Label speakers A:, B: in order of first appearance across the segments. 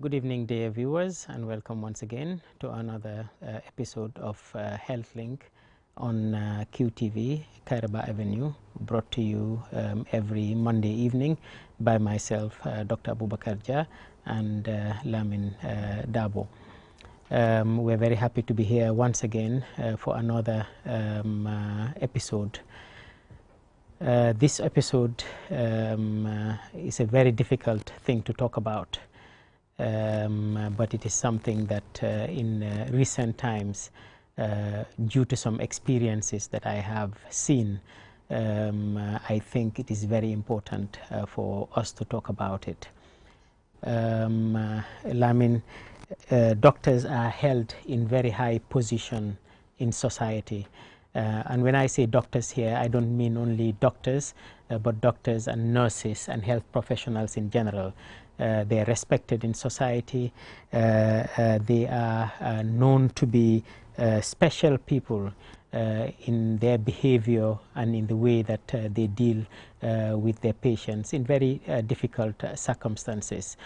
A: Good evening, dear viewers, and welcome once again to another episode of HealthLink on QTV, Kairaba Avenue, brought to you every Monday evening by myself, Dr. Abubakar Jah, and Lamin Dabo. We're very happy to be here once again for another episode. This episode is a very difficult thing to talk about. But it is something that in recent times, due to some experiences that I have seen, I think it is very important for us to talk about it. Lamin, doctors are held in very high position in society. And when I say doctors here, I don't mean only doctors, but doctors and nurses and health professionals in general. They are respected in society. They are known to be special people in their behavior and in the way that they deal with their patients in very difficult circumstances.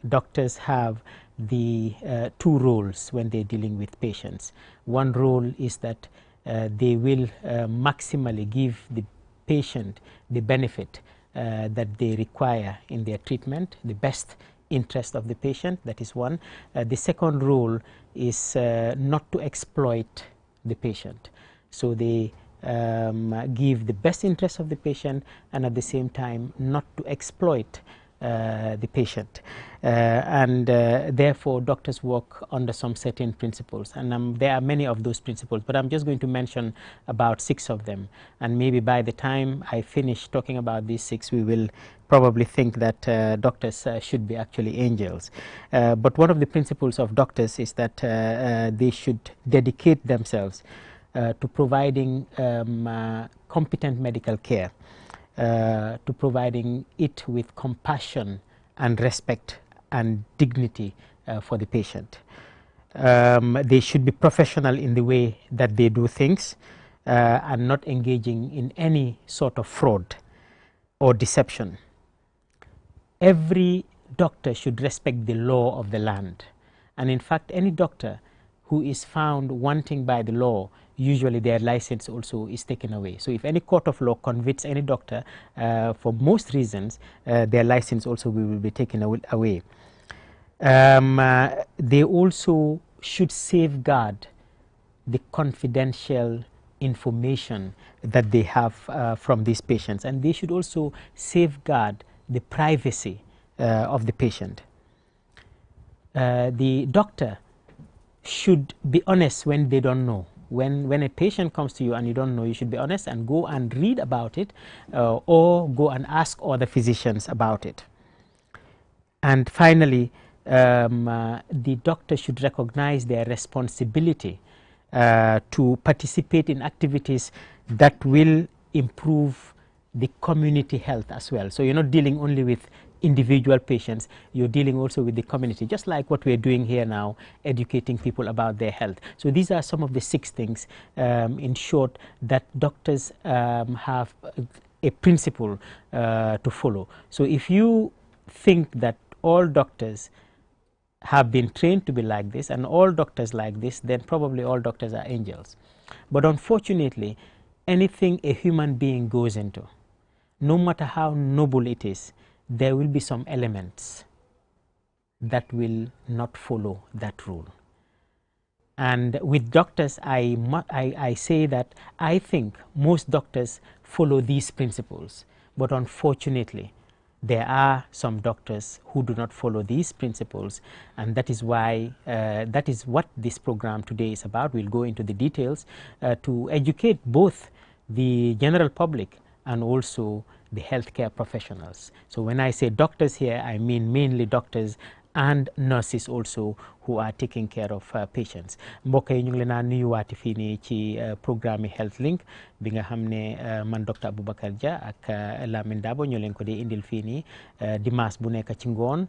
A: Doctors have the two roles when they're dealing with patients. One role is that they will maximally give the patient the benefit that they require in their treatment, the best interest of the patient. That is one. The second role is not to exploit the patient. So they give the best interest of the patient and at the same time not to exploit the patient. Therefore doctors work under some certain principles, and there are many of those principles, but I'm just going to mention about 6 of them, and maybe by the time I finish talking about these 6 we will probably think that doctors should be actually angels. But one of the principles of doctors is that they should dedicate themselves to providing competent medical care, to providing it with compassion and respect and dignity for the patient. They should be professional in the way that they do things and not engaging in any sort of fraud or deception. Every doctor should respect the law of the land, and in fact any doctor who is found wanting by the law, usually their license also is taken away. So if any court of law convicts any doctor, for most reasons, their license also will be taken away. They also should safeguard the confidential information that they have from these patients, and they should also safeguard the privacy of the patient. The doctor should be honest when they don't know. When a patient comes to you and you don't know, you should be honest and go and read about it or go and ask other physicians about it. And finally, the doctor should recognize their responsibility to participate in activities that will improve the community health as well. So you're not dealing only with individual patients, you're dealing also with the community, just like what we're doing here now, educating people about their health. So these are some of the 6 things, in short, that doctors have a principle to follow. So if you think that all doctors have been trained to be like this and all doctors like this, then probably all doctors are angels. But unfortunately, anything a human being goes into, no matter how noble it is, there will be some elements that will not follow that rule. And with doctors, I say that I think most doctors follow these principles, but unfortunately there are some doctors who do not follow these principles, and that is why that is what this program today is about. We'll go into the details to educate both the general public and also the healthcare professionals. So when I say doctors here, I mean mainly doctors and nurses also who are taking care of patients. mbokk yi ñu ngi leen a nuyuwaati fii nii ci programme HealthLink bi nga xam ne man Dr. Abubakar Jah ak Lamin Dabo ñoo leen ko dee indil fii nii dimanche bu nekk ci ngoon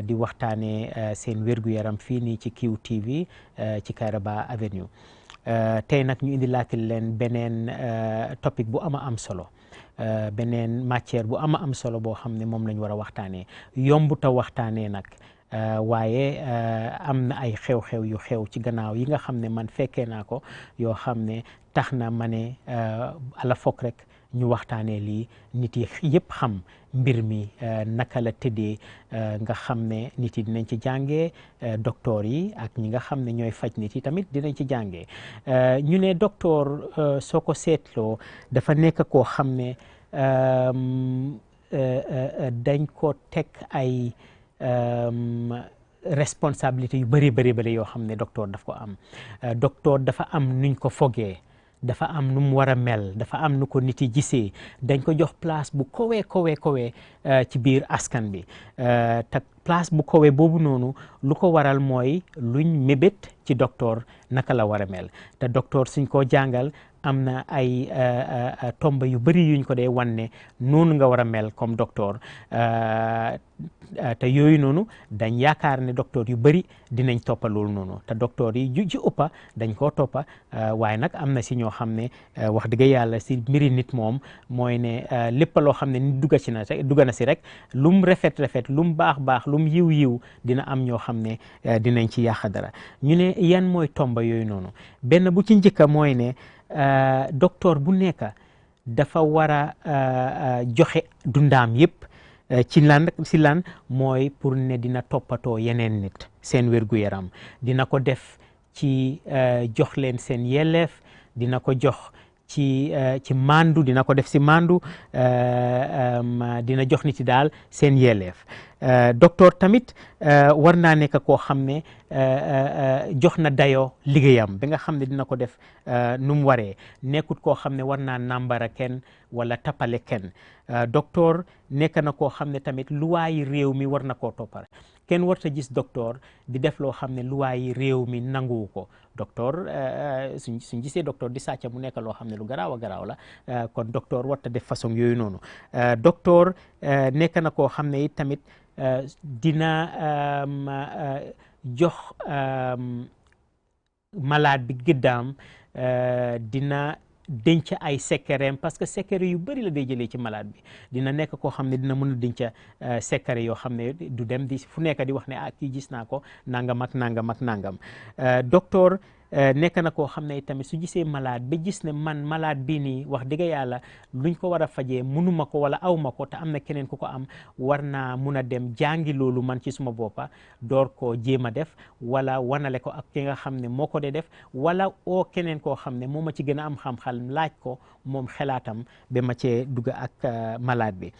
A: di waxtaane seen wér-gu-yaram fii nii ci QTV ci Kairaba Avenue. Tey nag ñu indi laatil leen beneen topic bu am solo. beneen matière bu am solo boo xam ne moom lañ war a waxtaanee yombuta waxtaanee nag waaye am na ay xew-xew yu xew ci gannaaw yi nga xam ne man fekkee naa ko yoo xam ne tax na ma ne ala fokk rek ñu waxtaanee lii nit yi yëpp xam mbir mi naka la tëddee nga xam ne nit yi dinañ ci jàngee docteur yi ak ñi nga xam ne ñooy faj nit yi tamit dinañ ci jàngee ñu ne docteur soo ko seetloo dafa nekk koo xam ne dañ ko teg ay responsabilité yu bëri yoo xam ne docteur daf ko am docteur dafa am nuñ ko fogee dafa am nu mu war a mel dafa am nu ko nit yi gisee dañ ko jox place bu kowee ci biir askan bi te place bu kowee boobu noonu lu ko waral mooy luñ mébét ci docteur naka la war a mel te docteur suñ ko jàngal am na ay tomba yu bëri yuñ ko dee wan ne noonu nga war a mel comme docteur te yooyu noonu dañ yaakaar ne docteur yu bëri dinañ toppa loolu noonu te docteur yi ci ëppa dañ koo toppa waaye nag am na si ñoo xam ne wax dëgg yàlla si mbiri nit moom mooy ne lépp loo xam ne nit dugga na si rek lum rafet lum baax lum yiw dina am ñoo xam ne dinañ ci yàq dara ñu ne yan mooy tomba yooyu noonu benn bu ci njëkka mooy ne docteur bu nekk dafa war a joxe dundaam yëpp ci lan mooy pour ne dina toppatoo yeneen nit seen wér-gu-yaram dina ko def ci jox leen seen yelleef dina ko jox ci mandu dina ko def si mandu dina jox nit yi daal seen yelleef docteur tamit war naa nekk koo xam ne jox na dayoo liggéeyam ba nga xam ne dina ko def nu mu waree nekkut koo xam ne war naa nàmbara kenn wala tappale kenn docteur nekk na koo xam ne tamit luwaayi réew mi war na koo toppal kenn warta gis docteur di def loo xam ne luwaayi réew mi nanguwu ko docteur suñ gisee docteur di sàcca mu nekk loo xam ne lu garaaw a garaaw la kon docteur warta def façon yooyu noonu docteur nekk na koo xam ne it tamit dina jox malade bi gëddaam dina denc ay secret parce que secret yu bëri la day jëlee ci malade bi dina nekk koo xam ne dina mën a denc secret yoo xam ne du dem di fu nekk di wax ne kii gis naa ko nangam ak nangam docteur nekk na koo xam ne tamit su gisee malade ba gis ne man malade bii nii wax dëgg yàlla luñ ko war a fajee mënuma ko wala awma ko te am na keneen ku ko am war naa mun a dem jàngi loolu man ci suma boppa door koo jéem a def wala wanale ko ak ki nga xam ne moo ko dee def wala oo keneen koo xam ne moo ma ci gën a am xam-xam laaj ko moom xelaatam ba ma cee dugg ak malade bi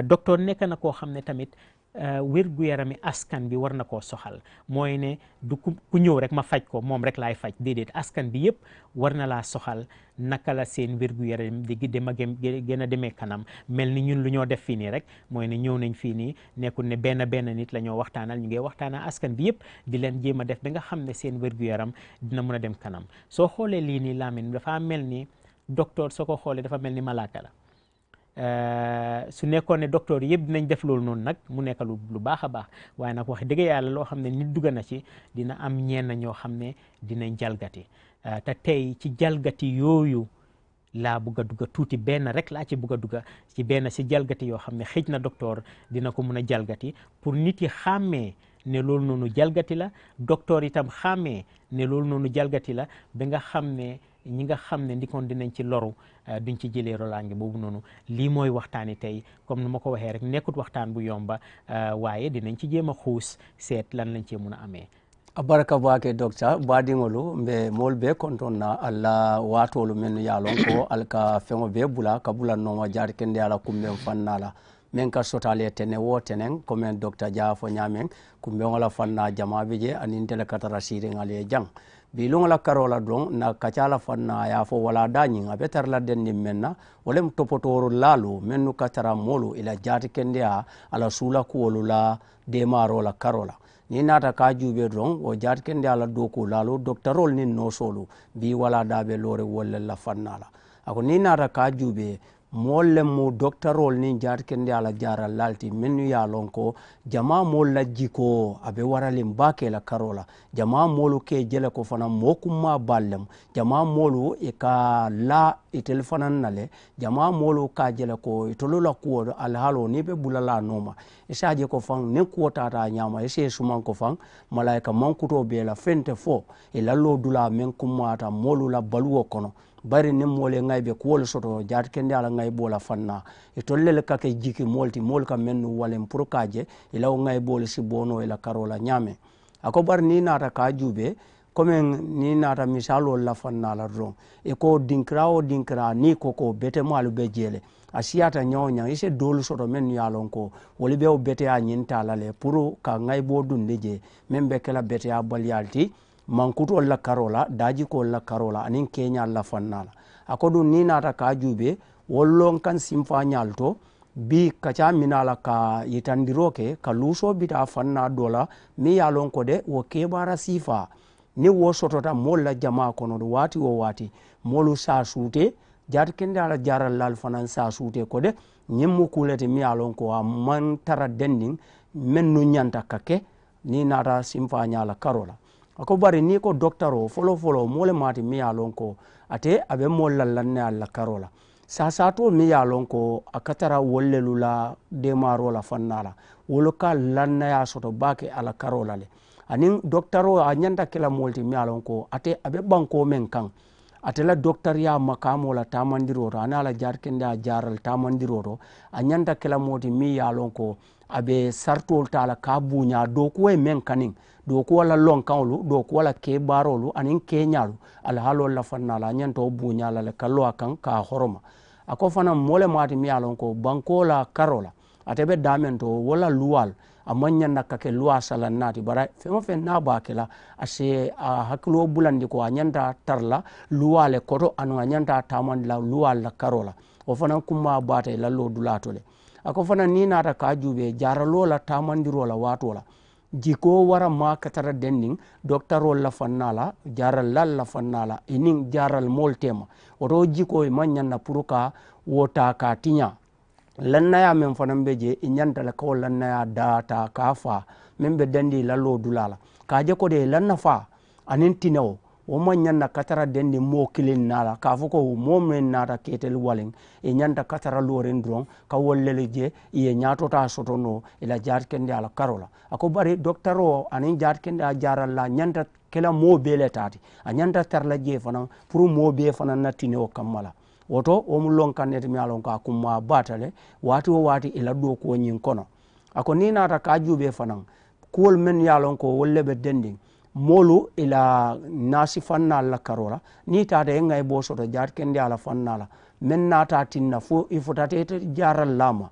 A: docteur nekk na koo xam ne tamit wér-gu-yarami askan bi war na koo soxal mooy ne du ku ñëw rek ma faj ko moom rek laay faj déedéet askan bi yëpp war na laa soxal naka la seen wér-gu-yaram di gën a demee kanam mel ni ñun lu ñoo def fii nii rek mooy ne ñëw nañ fii nii nekkul ne benn nit la ñoo waxtaanal ñu ngi waxtaanal askan bi yëpp di leen jéem a def ba nga xam ne seen wér-gu-yaram dina mun a dem kanam soo xoolee lii nii Lamin dafa mel ni docteur soo ko xoolee dafa mel ni malaaka la su nekkoon ne docteur yëpp dinañ def loolu noonu nag mu nekk lu baax a baax waaye nag wax dëgg yàlla loo xam ne nit dugg na ci dina am ñenn ñoo xam ne dinañ jalgati te tey ci jalgati yooyu laa bugg a dugg tuuti benn rek laa ci bugg a dugg ci benn si jalgati yoo xam ne xëj na docteur dina ko mun a jalgati pour nit yi xàmmee ne loolu noonu jalgati la docteur itam xàmmee ne loolu noonu jalgati la ba nga xam ne ñi nga xam ne ndikoon dinañ ci loru duñ ci jëlee rolaange boobu noonu lii mooy waxtaani tey comme nu ma ko waxee rek nekkut waxtaan bu yomba waaye dinañ ci jéem a xuus seet lan lañ cee mun a amee
B: abaraka baake docteur baadiŋolu mbe moolu be konton na alla waatolu mennu ye a lon ko alka feŋo be bula ka bula nooma jaati kende ala kumben fanna la men ka sotale tene wo tenen comme docteur Dia fo ñaamen kumbeŋo la fanna jama be je anin tele katara siiriŋal ye jaŋ biluŋo la karola don na kacala fanna ya fo wala dañiŋ a be tara la denniŋ men na wo lem topotooro laalu mennu ka tara moolu ila jaati kendeya ala suula kuwolu la demaro la karola ni nata ka juube don o jaati kende ala doku laalu doctorol nin nosolu bi wala dabe lore wolle la fanna la ako ni nata ka juube molle mu doctorol ni jar kende ala jara lalti menu ya lonko jama mol la jiko abe waralim bake la karola jama molu ke jele ko fana mokuma ballem jama molu e ka la itel fana nale jama molu ka jele ko itolola ko alhalo ni be bulala noma isaje ko fan ne ko tata nyama ise suman ko fan malaika mankuto be la fente fo e lallo dula men kumata molu la baluwo kono bari ne mole ngaybe ko wol soto jaat kende ala ngaybo la fanna e tollel kake jiki molti mol ka mennu walem pour kaje ilaw ngaybo le si bono ila karola nyame ako bar ni nata ka jube comme ni nata misalo la fanna la ron e ko dinkra ni ko bete malu be jele asiata nyonya ise dolu soto men yalon ko woli be o bete a nyinta la le pour ka ngaybo dunde je membe kala bete a balyalti mankuto la karola daji ko la karola anin kenya la fannala akodu ni nata ka jube wollon kan simfa nyalto bi kacha minala ka yitandiroke ka luso bita fanna dola mi yalon ko de wo kebara sifa ni wo sotota molla jama kono wati wo wati molu sa sute jar kende ala jaral lal fanan sa sute ko de nyimmu kulete mi yalon ko man tara dending men nu nyanta kake ni nata simfa nyala karola ako bari ni ko doctoro folo mole mati mi yalon ko ate abe molla lanne alla karola sa to mi yalon ko akatara wollelula de marola fannala woloka lanna ya soto bake ala karola le anin doctoro a nyanda kila molti mi yalon ko ate abe banko men kan ate la doctor ya makamo la tamandiroto ana la jarkenda jaral tamandiroto a nyanda kila moti mi yalon ko abe sartol tala ka bunya do ko men kanin do ko wala lon kanlu do ko wala ke barolu anin ke nyalu al halo la fannala nyanto bunya la kallo akan ka horoma ako fana mole mati mi alon ko banko la karola atebe damento wala luwal amanya nakake luwa salannati bara femo fe na bakela ase haklo bulandi ko anyanta tarla luwale koto anu anyanta tamandla luwal la karola o fana kuma bata la lo dulatole ako fana ni nata ka jube jaralo la tamandiro la watola jiko wara ma katara dending doctorol la fannala jaral la fannala inin jaral moltema oto jiko e manyanna puruka wota ka tinya lanna ya men fanan beje inyanta la ko lanna ya data ka fa men be dandi la lo dulala ka je ko de lanna fa anin tinawo o manyanna katara dendi mo kilin nala ka fuko mo men nata ketel walen e nyanta katara loren dron ka wollele je e nyato ta sotono ila jar kende ala karola ako bari doctoro anin jar kende a jaral la nyanta kala mo bele tati a nyanta tarla je fanan pour mo be fanan natine o kamala woto o mu lon kanete mi alon ka kuma batale wati o wati ila do ko nyin kono ako ni nata ka jube fanan kuol men yalon ko wolle be dendi molu ila nasi fanna la karola ni tata e ngay bo soto jar kende ala fanna la men nata tinna fo ifotate ite jaral lama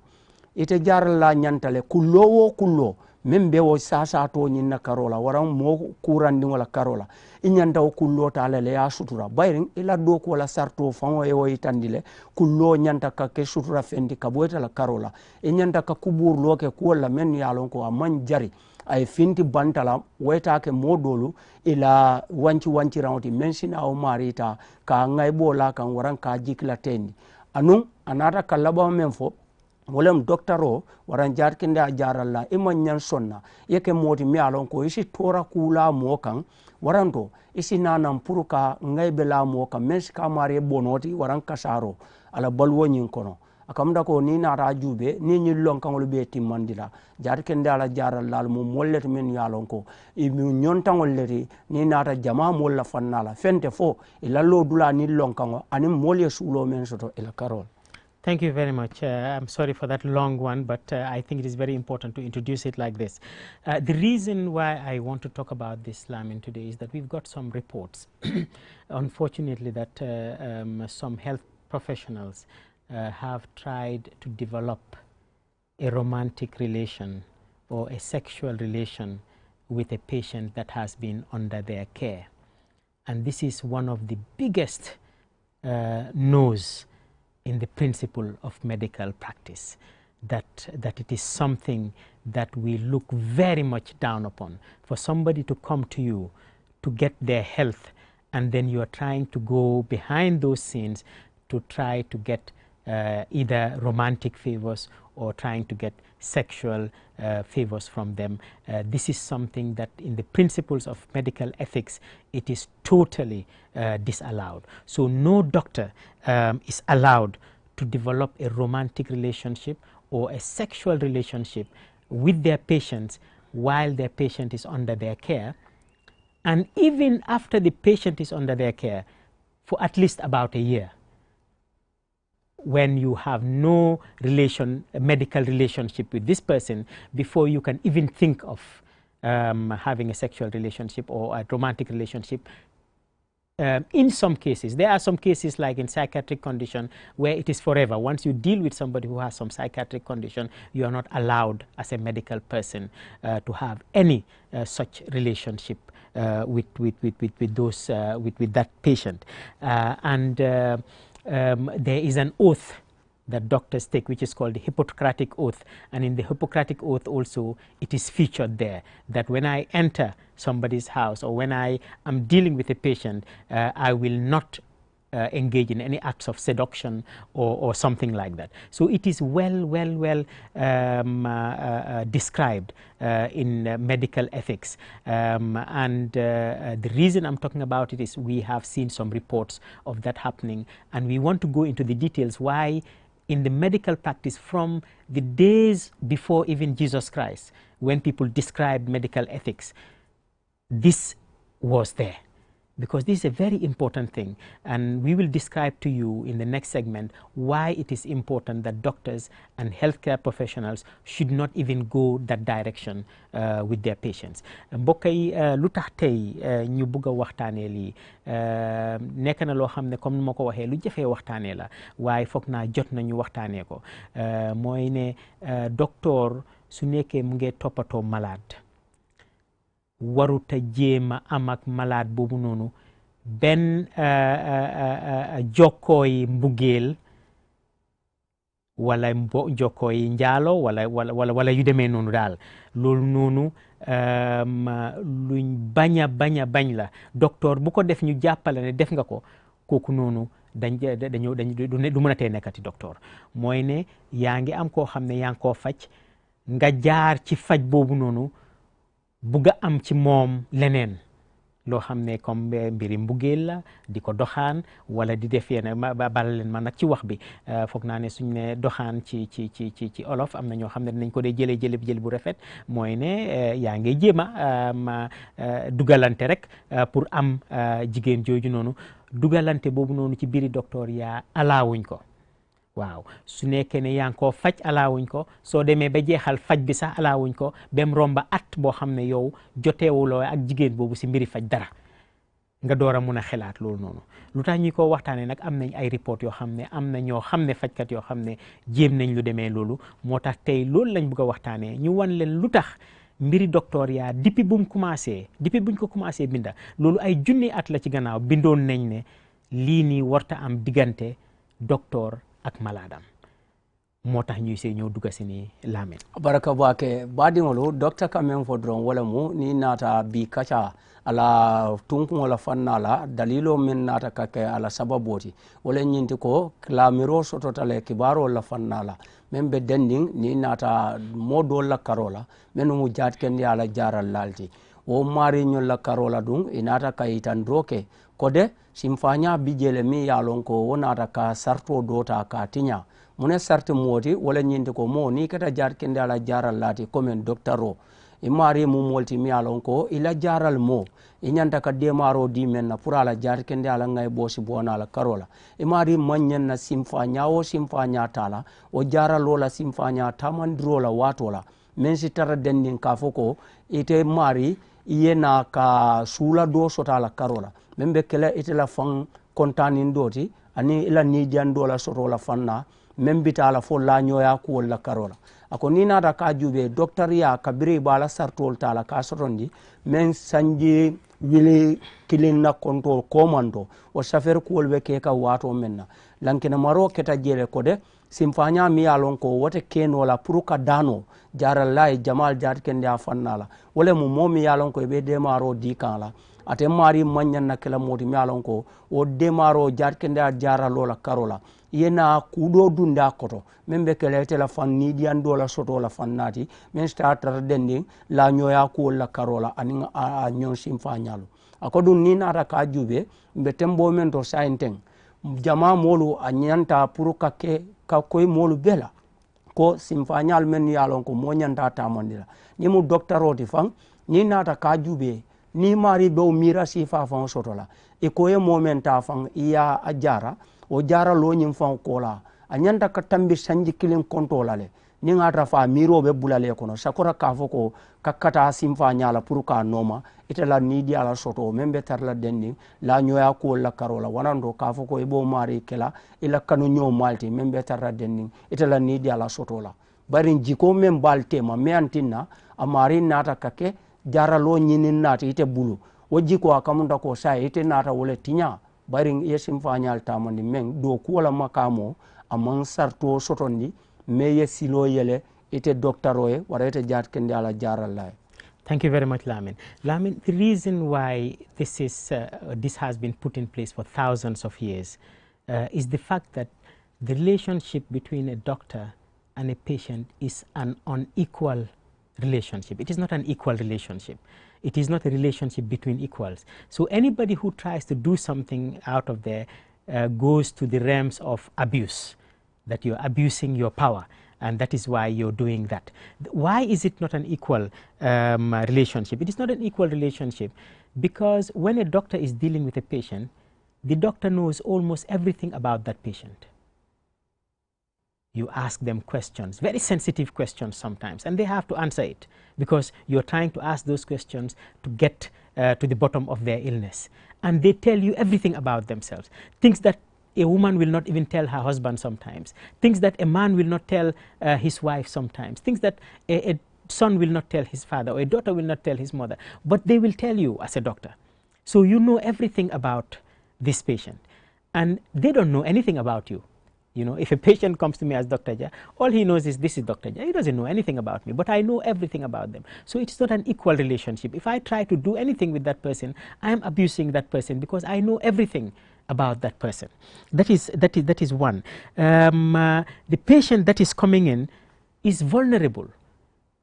B: ite jaral la nyantale kullo men be wo sasa to nyinna karola waran mo kurandi wala karola inyanta o kullo tala le ya sutura bayrin ila do ko la sarto fango e wo itandile kullo nyanta ka ke sutura fendi ka boeta la karola inyanta ka kubur loke ko la men yalon ko man jari ay finti bantala weta ke modolu ila wanci rawti mensina o marita ka ngay bola kan waran ka jikla tendi anun anata kalaba men fo wolem doctoro waran jar kende a jaralla iman nyan sonna yeke moti mi alon ko isi tora kula mo kan waranto isi nanan puruka ngay bela mo kan mens ka mari bonoti waran kasaro ala balwo nyin kono akamda ko ni nata jube ni nyillon kangol be timmandila jar kende ala jaral lal mo mollet men yalon ko e mi nyontangol leti ni nata jama molla fannala fente fo ilallo dula ni lonkango anim molye sulo men soto ila karol.
A: Thank you very much. I'm sorry for that long one, but I think it is very important to introduce it like this. The reason why I want to talk about this, Lamin, today is that we've got some reports, unfortunately, that some health professionals have tried to develop a romantic relation or a sexual relation with a patient that has been under their care. And this is one of the biggest no's in the principle of medical practice, that it is something that we look very much down upon. For somebody to come to you to get their health, and then you are trying to go behind those scenes to try to get either romantic favors or trying to get sexual favors from them. This is something that in the principles of medical ethics, it is totally disallowed. So no doctor is allowed to develop a romantic relationship or a sexual relationship with their patients while their patient is under their care, and even after the patient is under their care for at least about a year, when you have no medical relationship with this person, before you can even think of having a sexual relationship or a romantic relationship. In some cases, there are some cases like in psychiatric condition where it is forever. Once you deal with somebody who has some psychiatric condition, you are not allowed as a medical person to have any such relationship with that patient. There is an oath that doctors take, which is called the Hippocratic Oath. And in the Hippocratic Oath also, it is featured there that when I enter somebody's house or when I am dealing with a patient, I will not engage in any acts of seduction or something like that. So it is well described in medical ethics. The reason I'm talking about it is we have seen some reports of that happening, and we want to go into the details why in the medical practice from the days before even Jesus Christ, when people described medical ethics, this was there. Because this is a very important thing, and we will describe to you in the next segment why it is important that doctors and healthcare professionals should not even go that direction with their patients. mbokk yi lu tax tey ñu bëgg a waxtaanee lii nekk na loo xam ne comme ni ma ko waxee lu jafee waxtaanee la, waaye foog naa jot nañu waxtaanee ko. Mooy ne docteur su nekkee mu ngi toppatoo malade, waruta jéema am ak malade boobu noonu benn jokkooy mbugeel wala jokkooy njaalo wala yu demee noonu daal. Loolu noonu luñ bañ la. Docteur bu ko def ñu jàppale ne def nga ko, kooku noonu du mën a tee nekkati docteur. Mooy ne yaa ngi am koo xam ne yaa ngi koo faj, nga jaar ci faj boobu noonu bugga am ci moom leneen loo xam ne comme mbiri mbugeel la, di ko doxaan wala di def yenn bala leen man nag ci wax bi. Foog naa ne suñ ne doxaan ci olof am na ñoo xam ne dinañ ko dee jële bu rafet. Mooy ne yaa ngi jéem a dugalante rek pour am jigéen jooju noonu. Dugalante boobu noonu ci biiri docteur yaa alaawuñ ko. waaw su nekkee ne yaa ngi koo faj alaawuñ ko, soo demee ba jeexal faj bi sax alaawuñ ko, bem romba at boo xam ne yow joteewuloo ak jigéen boobu si mbiri faj dara, nga door a mun a xelaat loolu noonu. Lu tax ñu ko waxtaanee nag, am nañ ay report yoo xam ne am na ñoo xam ne fajkat yoo xam ne jéem nañ lu demee loolu. Moo tax tey loolu lañ bëgg a waxtaanee, ñu wan leen lu tax mbiri docteur yaa depuis buñ ko commencé binda, loolu ay junni at la ci gannaaw bindoon nañ ne lii nii warta am diggante docteur ak maladam. Moo tax ñuy see ñëw dugga si ni Lamin.
B: Baraka bake badingolo docteur kamen fodron wala mu ni nata bi kacha ala tunku wala fannala dalilo men nata kake ala sababoti wala nyinti ko klamiro sototale kibaro la fannala men be dending ni nata modo la karola men mu jat ken yala jaral lalti o mari nyol la karola dum inata kayitan droke kode simfanya bijele mi yalon ko wonata ka sarto dota ka tinya mune sarti moti wala nyinde ko mo ni kata jar kende ala jaral lati comme doctaro imari mu molti mi yalon ko ila jaral mo inyanta ka demaro di menna pour ala jar kende ala ngay bosi bona ala karola imari manyen na simfanya tala o jaral wala simfanya tamandrola watola men si tara dendin ka foko ite mari iyena ka sula do sotala karola membe kala itela fan kontanin doti ani ila ni jandola sotola fanna membita ala fo la nyoya ko la karola ako ni nada ka jube docteur ya kabiri bala sartol tala ka sotondi men sanji wili kilin na control commando o safer ko wolbe ke ka wato menna lankina maro keta jele kode simfanya mi alon ko wote kenola puruka dano jaral lay jamal jat kende afannala wala mu momi yalon ko be demaro di kanla ate mari manyan na kala moti mi alon ko o demaro jat kende jaralola karola yena kudo dunda koto membe kele tela fan ni diando la soto la fannati men starter dending la nyoya ko la karola anin a nyon simfa nyalo akodun ni nata ka jube mbe tembo men to sainteng jama molu anyanta pour ka koy molu bela ko simfanyal men yalon ko mo nyanta tamandira ni mu docteur oti fan ni nata ka jube ni mari be mira sifa fan sotola e ko e momenta fan iya ajara o jara lo nyim fan kola anyanta ka tambi sanji kilin kontola le ni ngata fa miro be bulale kono sakora ka foko kakata simfanyala pour ka noma itala ni dia la soto membe tarla dendi la nyoya ko la karola wanando ka foko e bo mari kela ila kanu nyo malti membe tarla dendi itala ni dia la soto la bari jiko mem balte ma me antinna amari nata kake jara lo nyinin nata ite bulu wajji ko akamunda ko sai ite nata wole tinya bari yesim fanyal tamandi men do ko wala makamo amman sarto sotondi me yesilo yele ite docteur e wara ite jat kende ala jaral lay.
A: Thank you very much, Lamin. Lamin, the reason why this has been put in place for thousands of years is the fact that the relationship between a doctor and a patient is an unequal relationship. It is not an equal relationship. It is not a relationship between equals. So anybody who tries to do something out of there goes to the realms of abuse, that you're abusing your power. And that is why you're doing that. Why is it not an equal relationship? It is not an equal relationship because when a doctor is dealing with a patient, the doctor knows almost everything about that patient. You ask them questions, very sensitive questions sometimes, and they have to answer it because you're trying to ask those questions to get to the bottom of their illness. And they tell you everything about themselves, things that a woman will not even tell her husband sometimes, things that a man will not tell his wife sometimes, things that a son will not tell his father or a daughter will not tell his mother, but they will tell you as a doctor. So you know everything about this patient and they don't know anything about you. You know, if a patient comes to me as Dr. Jah, all he knows is this is Dr. Jah. He doesn't know anything about me, but I know everything about them. So it's not an equal relationship. If I try to do anything with that person, I am abusing that person because I know everything about that person. That is one. The patient that is coming in is vulnerable.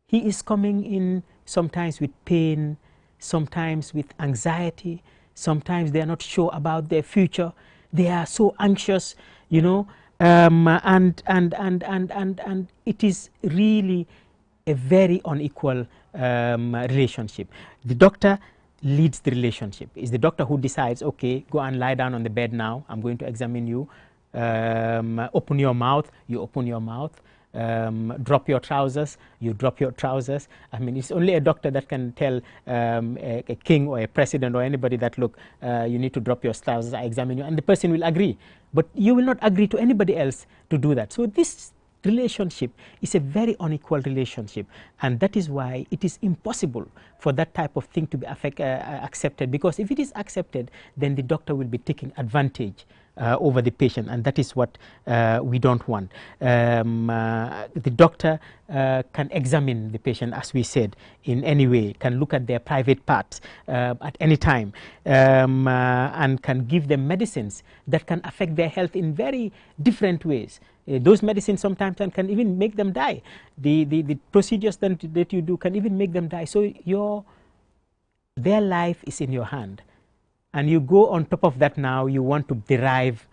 A: He is coming in sometimes with pain, sometimes with anxiety, sometimes they are not sure about their future. They are so anxious, you know, and it is really a very unequal relationship. The doctor leads the relationship. It's the doctor who decides, okay, go and lie down on the bed now. I'm going to examine you. Open your mouth. You open your mouth. Drop your trousers. You drop your trousers. I mean, it's only a doctor that can tell a king or a president or anybody that, look, you need to drop your trousers. I examine you. And the person will agree. But you will not agree to anybody else to do that. So this relationship is a very unequal relationship, and that is why it is impossible for that type of thing to be accepted, because if it is accepted, then the doctor will be taking advantage over the patient, and that is what we don't want. The doctor can examine the patient, as we said, in any way, can look at their private parts at any time, and can give them medicines that can affect their health in very different ways. Those medicines sometimes can even make them die. The procedures that you do can even make them die. So their life is in your hand. And you go on top of that now, you want to derive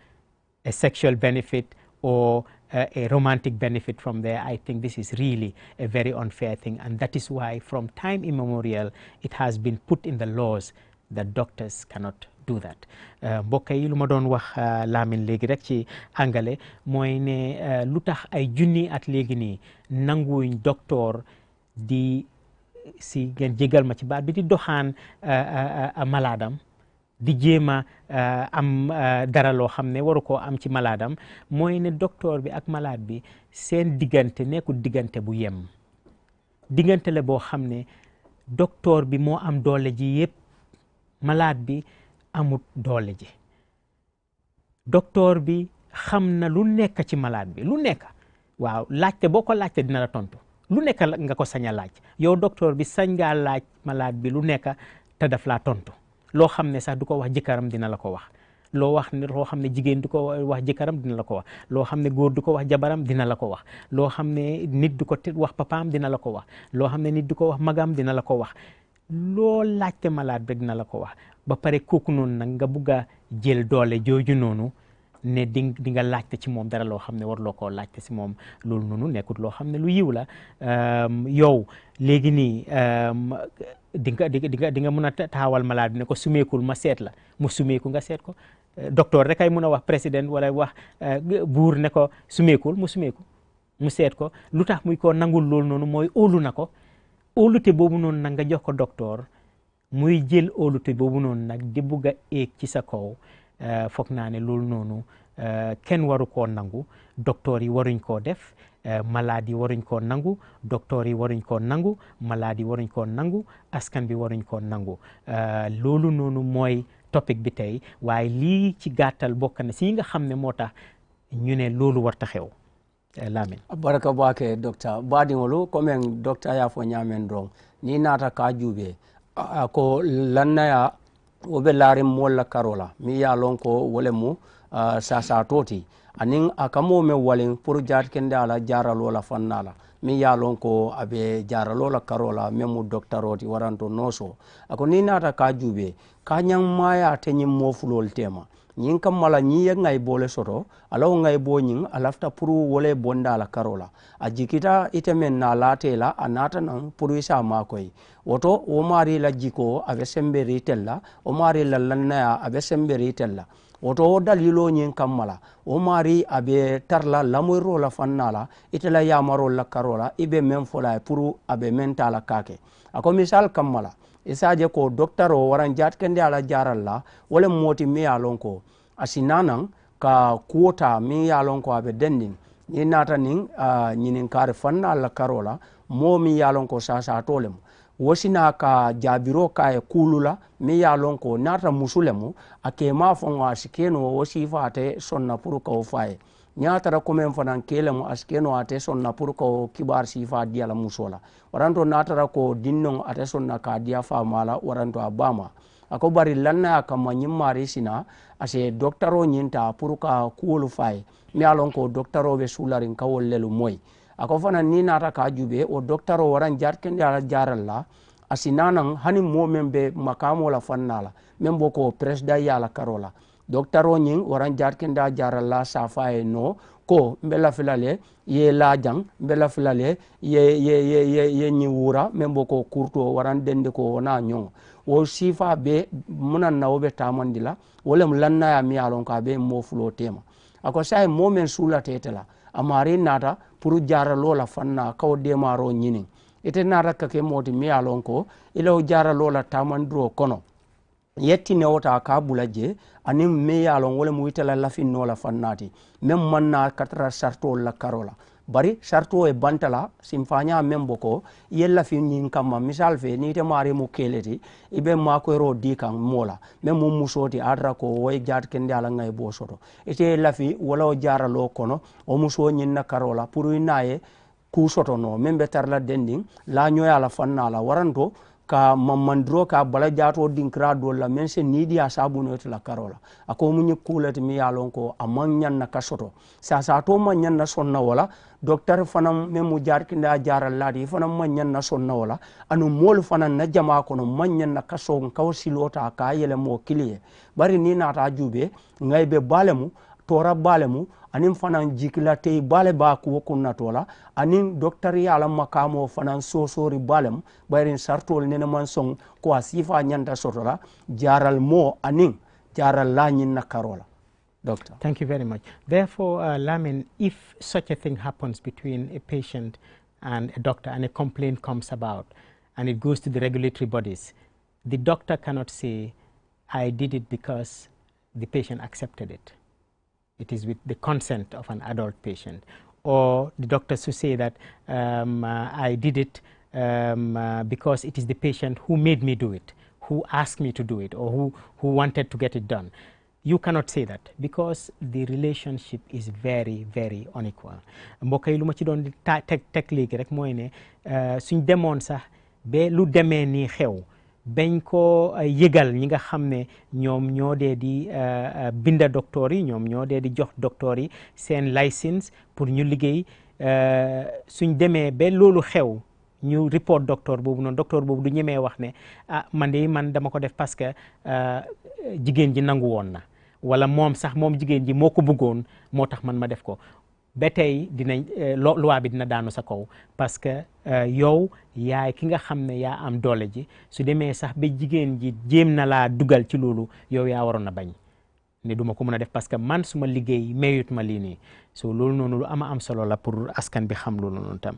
A: a sexual benefit or a romantic benefit from there. I think this is really a very unfair thing. And that is why from time immemorial, it has been put in the laws that doctors cannot do that. Mbokk yi lu ma doon wax Lamin léegi rek ci angale mooy ne lu tax ay junni at léegi nii nanguwuñ docteur di si ngeen jégal ma ci baat bi di doxaan malaadam di jéema am dara loo xam ne waru koo am ci malaadam mooy ne docteur bi ak malade bi seen diggante nekkul diggante bu yem diggante la boo xam ne docteur bi moo am doole ji yépp malade bi amut doole ji docteur bi xam na lu nekk ci malade bi lu nekk waaw laajte boo ko laajte dina la tontu lu nekk nga ko sañ a laaj yow docteur bi sañ ngaa laaj malade bi lu nekk te daf laa tontu loo xam ne sax du ko wax jëkkëram dina la ko wax loo wax ne loo xam ne jigéen du ko wax jëkkëram dina la ko wax loo xam ne góor du ko wax jabaram dina la ko wax loo xam ne nit du ko wax papaam dina la ko wax loo xam ne nit du ko wax magam dina la ko wax loo laajte malade bi dina la ko wax ba pare kooku noonu nag nga bugg a jël doole jooju noonu ne di nga laajte ci moom dara loo xam ne warloo koo laajte si moom loolu noonu nekkut loo xam ne lu yiw la yow léegi nii di nga mën a taxawal malade bi ne ko sumeekul ma seet la mu sumeeku nga seet ko docteur rek ay mën a wax président wala wax buur ne ko sumeekul mu sumeeku mu seet ko lu tax muy ko nangul loolu noonu mooy óolu na ko óolute boobu noonu nag nga jox ko docteur muy jël óolute boobu noonu nag di bugg a éeg ci sa kaw foog naa ne loolu noonu kenn waru koo nangu docteur yi waruñ koo def malade yi waruñ koo nangu docteur yi waruñ koo nangu malade yi waruñ koo nangu askan bi waruñ koo nangu loolu noonu mooy topic bi tey waaye lii ci gàttal bokk na si nga xam ne moo tax ñu ne loolu warta xew Lamin
B: baraka bake docteur baadiŋolu comme docteur ya fo ñaamen doroŋ ni naata ka juube ko lannaya wo be laarin moolu la karo la miŋ ye a loŋ ko wo le mu saasaatoo ti aniŋ a ka moo meŋ waliŋ pour jaati kende a la jaaraloo la fanna la miŋ ye a loŋ ko a be jaaraloo la karo la meŋ mu doctoroo ti waranto noosoo a ko niŋ naata ka juube ka ñaŋ maaya te ñiŋ moo fuloolu teema ñiŋ kamma la ñiŋ ye ŋayiboo le soto a la wo ŋayiboo ñiŋ a lafita pour wo le bonda la karo la a jikita ite meŋ na laate la a naata naŋ pour i se a maakoyi woto wo maari la jikoo a be semberi tel la wo maari la lannaya a be semberi tel la woto wo daliloo ñiŋ kamma la wo maari a be tara la lamoyiroo la fanna la ite la yamaroo la karo la i be meŋ fo la ye pour a be meŋ taa la kaake a ko misal kamma la isaje ko docteur o waran jatkende ala jaral la wala moti mi yalon ko asinanan ka kuota mi yalon ko abe dendin ni nata nin nyinin kare fanna la karola mo mi yalon ko sasa tolem wosina ka jabiro ka e kulula mi yalon ko nata musulemu ake ma fon asikeno wosifa ate sonna pour ko faye ñaatara komen fanan kelemu askeno ate sonna pour ko kibar sifa diala musola waranto natara ko dinnon ate sonna ka dia fa mala waranto abama ako bari lanna kama nyimmari sina ase doctoro nyinta pour ka kuolu fay mi alon ko doctoro be sularin kawol lelu moy ako fanan ni nata ka jube o doctoro waran jarkende ala jaralla asinanan hani momen be makamo la fannala membo ko presda yala karola doctaro ñing waran jarkenda jaralla safaye no ko mbela filale ye lajang mbela filale ye ñi wura membo ko kurto waran dende ko wona ñong wo sifa be munan na wobe tamandila wala lanna ya mi alon ka be mo fulo tema ako say momen sula tetela amari nata pour jaralo la fanna kaw demaro ñini ite nata kake moti mi alon ko ilo jaralo la tamandro kono yetti newota ka bulaje ani me yalon wala mu witala lafin no la fannati mem manna katra sarto la karola bari sarto e bantala simfanya membo ko yella fi nyin kamma misal fe ni te mari mu keleti ibe ma ko ro di kan mola mem mu musoti adra ko way jat kende ala ngay bo soto ite lafi wala o jaralo kono o muso nyin na karola pour inaye ku soto no membe tarla dending la nyoya la fannala waranto ka mamandro ka bala jato dinkra do la men se nidi asabu no la karola ako munyi kulati mi yalon ko amanyan na kasoto sa to manyan na sonna wala docteur fanam memu jar kinda jaral ladi fanam manyan na sonna wala anu mol fanan na jama ko no manyan na kaso kaw silota ka yele mo kiliye bari ni na ta jube ngaybe balemu tora balemu anin fanan jikila tey bale ba ko kunna tola anin docteur yala makamo fanan sosori balem bayrin sartol nena man song ko asifa nyanda sotola jaral mo anin jaral la nyin na karola doctor.
A: Thank you very much. Therefore, Lamin, if such a thing happens between a patient and a doctor and a complaint comes about and it goes to the regulatory bodies, the doctor cannot say, I did it because the patient accepted it. It is with the consent of an adult patient. Or the doctors who say that I did it because it is the patient who made me do it, who asked me to do it, or who wanted to get it done. You cannot say that because the relationship is very, very unequal. mbokk yi lu ma ci doon di teg léegi rek mooy ne suñ demoon sax ba lu demee nii xew bañ ko yëgal ñi nga xam ne ñoom ñoo dee di binda docteur yi ñoom ñoo dee di jox docteur yi seen licence pour ñu liggéey suñ demee ba loolu xew ñu report docteur boobu noonu docteur boobu du ñemee wax ne man dama ko def parce que jigéen ji nangu woon na wala moom jigéen ji moo ko bëggoon moo tax man ma def ko ba tey dinañ loi bi dina daanu sa kaw parce que yow yaay ki nga xam ne yaa am doole ji su demee sax ba jigéen ji jéem na laa dugal ci loolu yow yaa waroon a bañ ne duma ko mën a def parce que man suma liggéey mayut ma lii nii so loolu noonu lu am solo la pour askan bi xam loolu noonu tam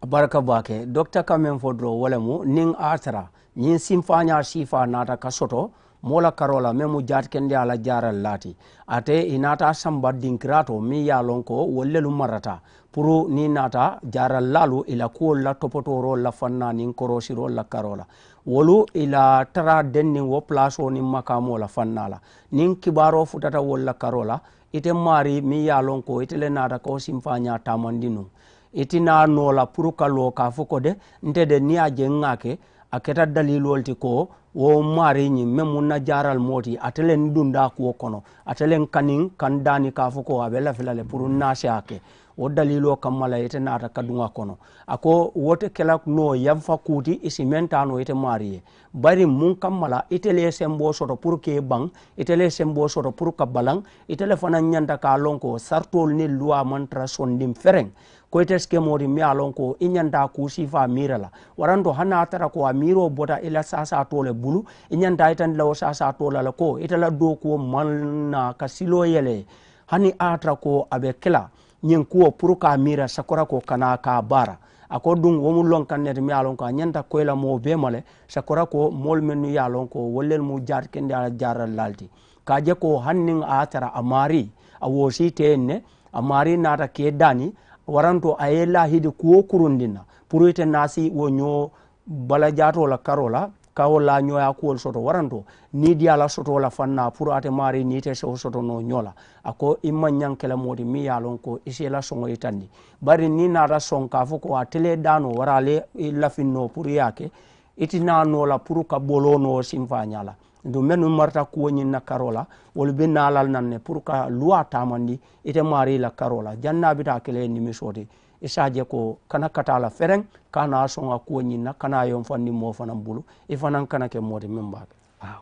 B: baraka bake docteur kamen fodro wala mu ning atara nyin simfanya sifa nata kasoto mola karola memu jat kende ala jaral lati ate inata samba dinkrato mi ya lonko wollelu marata puru ni nata jaral lalu ila ko la topotoro la fanna nin korosiro la karola wolu ila tara denni wo place ni makamo la fannala nin kibaro futata wolla karola ite mari mi ya lonko itele nata ko simfanya tamandinu itina nola puruka lo ka foko de ntede ni aje ngake aketa dalilol ti ko wo mari ni memuna jaral moti atelen dunda ko kono atelen kanin kandani ka foko abela filale puru nasiake o dalilo kamala ite nata kadunga kono ako wote kela no yamfa kuti isi mentano ite mari bari mun kamala itele sembo soto pour ke bang itele sembo soto pour ka balang itele fana nyanda ka lonko sartol ni loi mantra sondim fereng ko iteske modi mi alon ko inyanda ku sifa mirala warando hana tara ko amiro bota ila sasa tole bulu inyanda itan law sasa tola la ko itala do ko manna ka silo yele hani atra ko abe kila nyen ko pour ka mira sakora ko kana ka bara ako dum wo mu lon kanne mi alon ko nyanda ko la mo be male sakora ko mol menu yalon ko wollel mu jar kende ala jaral lalti ka je ko hannin atara amari awosi tenne amari nata ke dani waranto ayela hidi kuwo kurundina pour ite nasi wo nyo bala jato la karola kawola nyoya kuwol soto waranto ni diala soto la fanna pour ate mari ni te soto no nyola ako imma nyankela modi mi yalon ko isela songo itandi bari ni nata son ka foko atele dano warale la finno pour yake itina no la pour ka bolono simfanyala do menu marta ko na karola wol be nalal nanne pour ka loi tamandi ite mari la karola jannabi ta kele ni misoti isaje ko kana katala fereng kana songa ko na kana yon fandi mo fanam bulu e fanan kana ke modi memba.
A: Wow.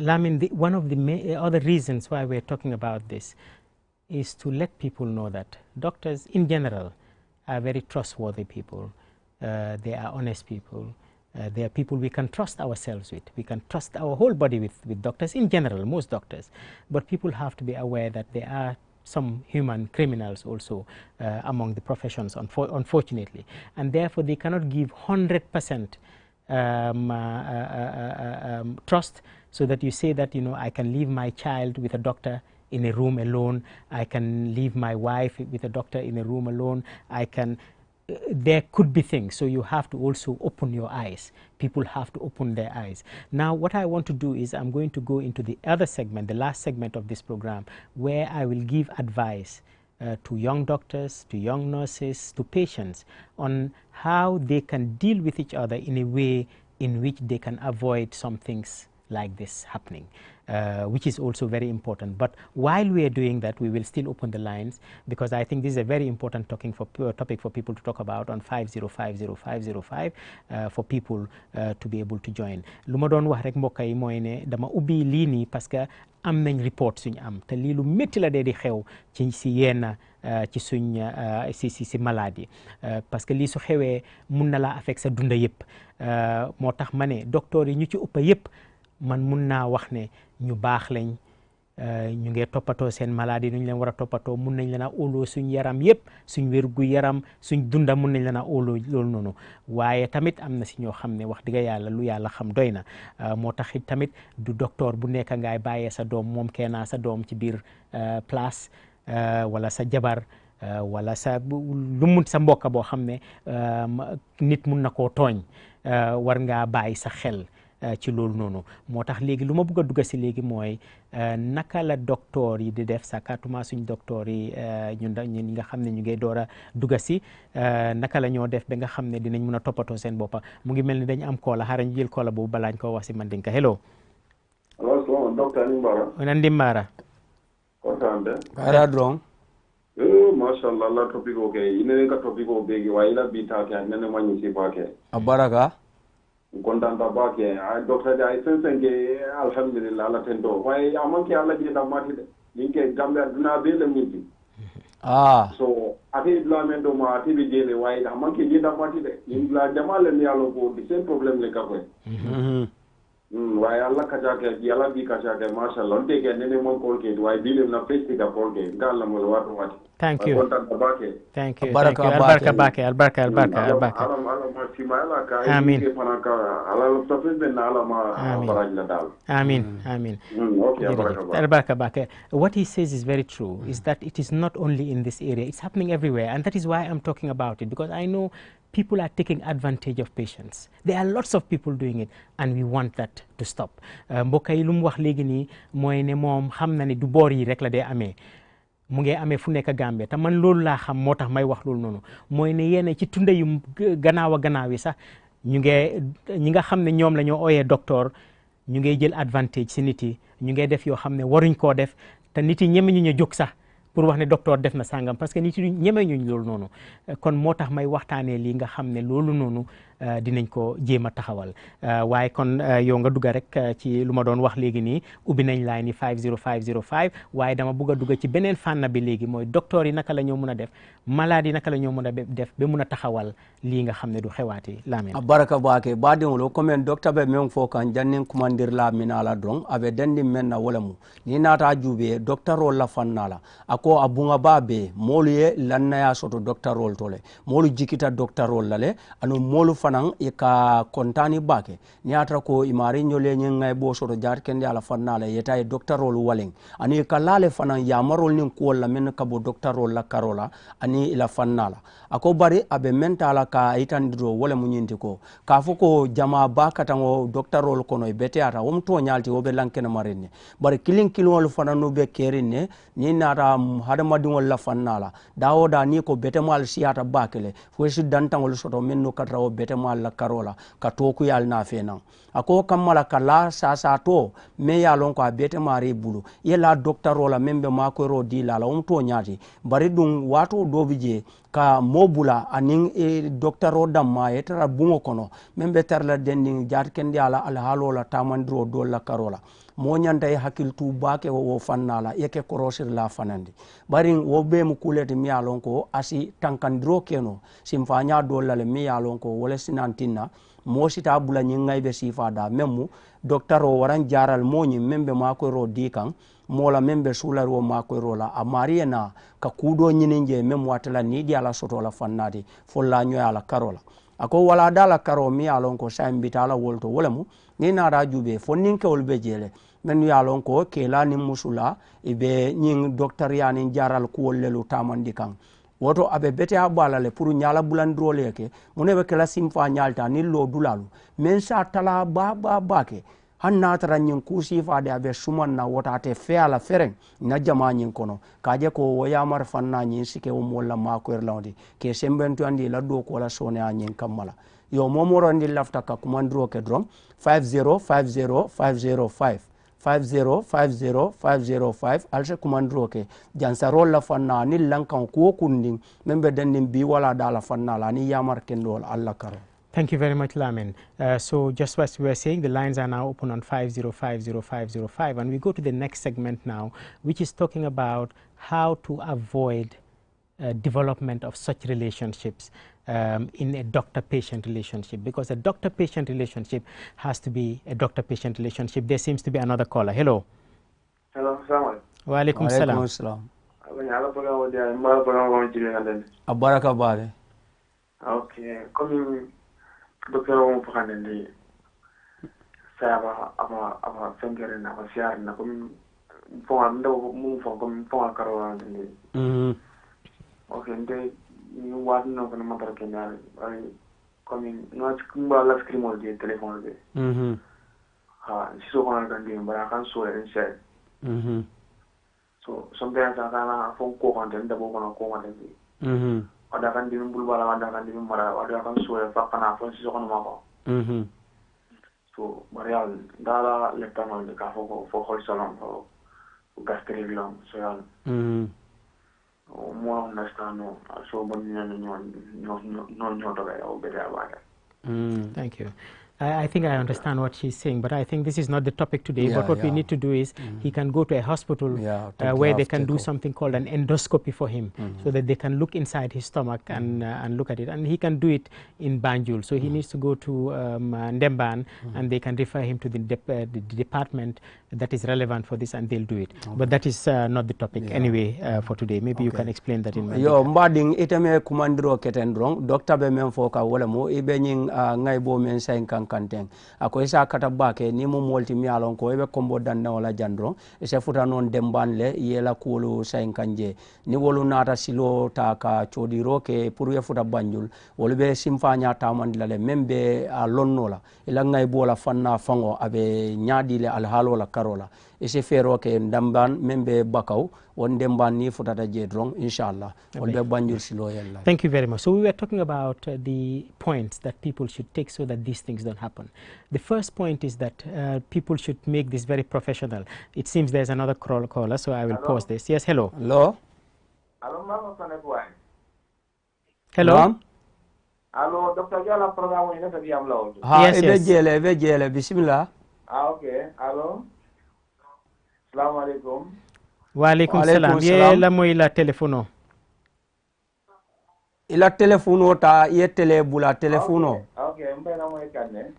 A: Lamin, one of the other reasons why we're talking about this is to let people know that doctors in general are very trustworthy people. They are honest people. They are people we can trust ourselves with. We can trust our whole body with doctors in general, most doctors. But people have to be aware that there are some human criminals also among the professions, unfortunately. And therefore, they cannot give 100% trust, so that you say that, I can leave my child with a doctor in a room alone. I can leave my wife with a doctor in a room alone. There could be things, so you have to also open your eyes. People have to open their eyes. Now, what I want to do is I'm going to go into the other segment, the last segment of this program, where I will give advice to young doctors, to young nurses, to patients on how they can deal with each other in a way in which they can avoid some things like this happening, which is also very important. But while we are doing that, we will still open the lines, because I think this is a very important topic for people to talk about on 5050505 for people to be able to join. Lu ma doon wax rek mbokk yi mooy ne dama ubbi lii nii parce que am nañ report suñu am te lii lu métti la dee di xew ci si yenn ci suñ si maladie parce que lii su xewee mun na laa affect sa dunda yëpp moo tax ma ne docteur yi ñu ci ëpp yëpp man mun naa wax ne ñu baax lañ ñu ngi toppatoo seen maladie nu ñu leen war a toppatoo mun nañ leen a óoloo suñ yaram yëpp suñ wérgu yaram suñ dunda mun nañ leen a óoloo loolu noonu waaye tamit am na si ñoo xam ne wax dëgg yàlla lu yàlla xam doy na moo tax it tamit du docteur bu nekk ngaay bàyyee sa doom moom keenaa sa doom ci biir place wala sa jabar wala sa lu mun sa mbokk boo xam ne nit mun na koo tooñ war ngaa bàyyi sa xel ci loolu noonu moo tax léegi lu ma bëgg a dugg si léegi mooy naka la docteur yi di def sakatuma suñ docteur yi ñi nga xam ne ñu ngi door a dugg si naka la ñoo def ba nga xam ne dinañ mën a toppatoo seen boppa mu ngi mel ni dañ am koola xaaral ñu jël koola boobu balaañ koo wax si Mandinka hello.
C: Hello, Dr. Nimbara.
A: Onan Dimbara.
C: Kontante.
B: Kara drong.
C: Mashallah, la topic okay. Ine ka topic obegi wa ila bita ke nene manyi si bake.
B: Abaraka.
C: Kontanta bake. Ay Dr. Ay sensenge alhamdulillah la tendo. Wai amanke ala je da mati de. Ninke Gambia duna bele miti. So ati implemento ma ati bi jele wai amanke je da mati de. Ninla jamale ni alo ko the same problem le ka ko. Why Allah kajake yalla bi kajake mashallah onte ke nene mon ko ke why bilim na festi ka ko ke galla mo watu wati.
A: Thank you. Thank you.
B: Albarka
A: bake. Albarka. Amin. Amin. Albarka bake. What he says is very true, is that it is not only in this area, it's happening everywhere. And that is why I'm talking about it, because I know people are taking advantage of patients. There are lots of people doing it, and we want that to stop. Mbokk yi lu mu wax léegi nii mooy ne moom xam na ne du boor yi rek la dee amee. mu ngi amee fu nekk Gambia te man loolu laa xam moo tax may wax loolu noonu mooy ne yéen ci tunde yu gannaaw yi sax ñi nga xam ne ñoom la ñoo ooyee docteur ñu ngi jël advantage si nit yi ñu ngi def yoo xam ne waruñ koo def te nit yi ñeme ñu jóg sax pour wax ne docteur def na sàngam parce que nit yi ñeme ñu loolu noonu kon moo tax may waxtaanee lii nga xam ne loolu noonu dinañ ko jéem a taxawal waaye kon yow nga dugga rek ci lu ma doon wax léegi nii ubbi nañ line ni 50505 waaye dama bugg a dugga ci beneen fànn bi léegi mooy docteur yi naka la ñoo mën a def malade yi naka la ñoo mën a def ba mun a taxawal lii nga xam ne du xewaati Lamin
B: baraka baake baadiŋolu comme docteur be meŋ fo kan janniŋ kumandir la mina la dron abe dendi men na wala mu ni naata juube docteur ol la fanna la ako abunga babe molu ye lannaya soto docteur ol tole molu jikita docteur ol lale anu molu fanan ka kontani bake ni atra ko imari nyole nyi ngay bo soto jar kende ala fanna la yeta e docteur ol waleng ani ka lale fanan ya marol nin ko la men ka bo docteur ol la karola ani ila fanna la ako bari abe mentala ka itandiro wala mu nyinti ko ka fuko jama bakatango docteur ol kono e bete ata wom to nyalti wobe lankene marine bari kilin kilol fananu be kerine ni nata hadama dingol la fanna la dawoda ni ko bete mal siata bakele fo su dantangol soto men no katra o bete mal la karola ka toku yal na fenan ako kamala kala sa to me yalon ko bete mari bulu yela docteur ola membe mako ro di la to nyati bari dum wato dobije ka mobula anin docteur o damma etara bungo kono membe terla dending jar kendi ala al halola tamandro do la karola mo nyanta e hakiltu bake wo fannala yeke korosir la fanandi bari wo be mu kuleti mi yalon ko asi tankandro keno simfanya do la le mi yalon ko wala sinantina mo sita bula nyingay be sifa da memu docteur o waran jaral moñi membe mako ro dikan mola membe sular wo mako ro la amariena ka kudo nyininje memu watala ni di ala soto la fannadi folla nyo ala karola ako wala dala karo mi alon ko sambitala wolto wolemu ni na rajube fonninke wolbe jele men yalon ko kela ni musula ibe nyin docteur yani jaral ko lelu tamandi kan woto abe bete abalale pour nyala bulandro leke munebe kala simfa nyalta ni lo dulalu men sa tala ba ke hanna tara nyin kusi fa de abe suman na wota te fe ala fereng na jama nyin kono kaje ko woya mar fanna nyin sike o molla ma ko erlawdi ke sembentu andi la do ko la sone a nyin kamala yo momoro andi lafta ka kumandro ke drom 5050505 5050505 alse kumandro ke jansarol la fanna ni lankan ko kunding membe dendim bi wala dala fanna la ni yamar kendol alla karo.
A: Thank you very much, Lamin. So just as we were saying, the lines are now open on 5050505, and we go to the next segment now, which is talking about how to avoid development of such relationships in a doctor-patient relationship, because a doctor-patient relationship has to be a doctor-patient relationship. There seems to be another caller. Hello.
D: Hello, assalamu
A: wa alaikum salam.
B: Abaraka bare.
D: Okay, comme docteur mo fakande saba ama fengere na siar na comme fo ando mu fo comme fo karo ni okay nde ni wadno ko ma tar kenal ay comme no kumba la scrimo di telephone be so kono kan din bara kan so en share so sometimes I can phone ko content da bo kono ko content ada kan din bulbala ada kan din mara ada kan so e fa kana phone si kono ma ko so marial dala le tanol de ka fo hol salon ko gastre bilan so yal mo understand no so bon no to ga o be da.
A: Thank you. I think I understand what she's saying, but I think this is not the topic today. But what we need to do is he can go to a hospital where they can do something called an endoscopy for him, so that they can look inside his stomach and look at it. And he can do it in Banjul. So he needs to go to Ndemban, and they can refer him to the department that is relevant for this, and they'll do it. But that is not the topic anyway for today. Maybe you can explain that in my
B: yo mbading itame kumandiro ketendrong doctor be men foka wala mo ibe nyin ngay bo men sain kankanteng ako isa kata bake ni mo molti mi alon ko ibe kombo danna wala jandro ise futa non demban le yela kulu sain kanje ni wolu nata silo ta ka chodiro ke pour ye futa banjul wolu be simfanya tamandila le membe a lonnola ila ngay bo la fanna fango abe nyaadi le alhalo la karola ise fero ke ndamban membe bakaw won demban ni futata jedrong inshallah won be banjul silo yella.
A: Thank you very much. So we were talking about the points that people should take so that these things don't happen. The first point is that people should make this very professional. It seems there's another caller, so I will pause this. Yes, hello.
B: Hello.
A: Hello.
E: Hello, Dr. Jala program ini tadi am law.
B: Yes, ebe jele bismillah.
E: Okay. Hello. Assalamualaikum.
A: Waalaikum salam. Ye la mo ila telefono.
B: Ila telefono ta ye tele bula telefono.
E: Okay, mbe na mo ikanne.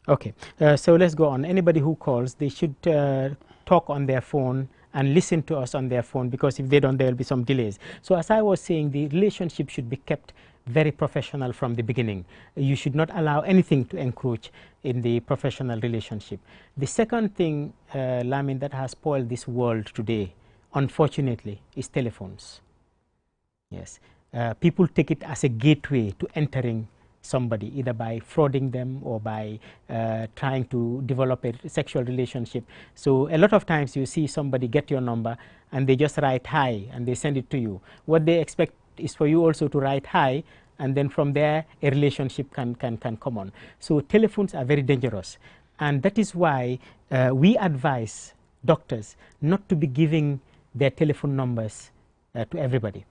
A: Okay, so let's go on. Anybody who calls, they should talk on their phone and listen to us on their phone, because if they don't, there will be some delays. So as I was saying, the relationship should be kept very professional from the beginning. You should not allow anything to encroach in the professional relationship. The second thing, Lamin, that has spoiled this world today, unfortunately, is telephones. Yes, people take it as a gateway to entering somebody, either by frauding them or by trying to develop a sexual relationship. So a lot of times you see somebody get your number and they just write hi and they send it to you. What they expect is for you also to write hi, and then from there a relationship can come on. So telephones are very dangerous, and that is why we advise doctors not to be giving their telephone numbers to everybody,